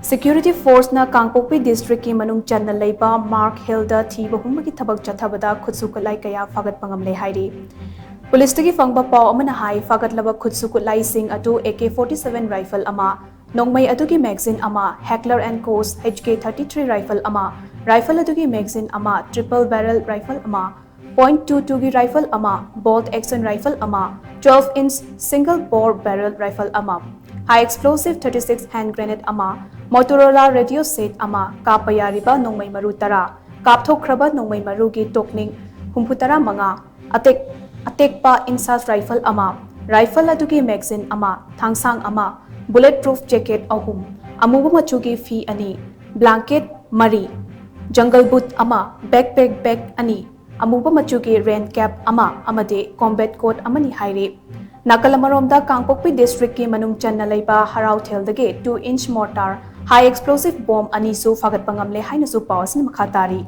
Security Force na Kangpokpi District ki manung channa leiba Mark Hilda thiba humba ki thabak chathabada khutsu kulai kaya fagat pangam le hairi. Police tagi fangba paw amana hai fagat laba khutsu kulai sing atu AK-47 rifle ama nongmai atu ki magazine ama Heckler & Ko's HK-33 rifle ama rifle atu ki magazine ama triple barrel rifle ama .22 ki rifle ama bolt action rifle ama 12-inch single bore barrel rifle ama high explosive 36 hand grenade ama Motorola radio set ama kapayariba nongmai maru tara kapthokraba nongmai maru gi tokning humputara manga atekpa insas rifle ama rifle adugi magazine ama thangsang ama bulletproof jacket ahum amuba machugi fi ani blanket mari jungle boot ama backpack bag ani amuba machugi rain cap ama amade combat coat amani haire Nakalamaromda Kangpokpi District ki manung channa leiba Harau Theldage 2-inch mortar high explosive bomb anisu fagat pangamle hainasu pawas ni makhatari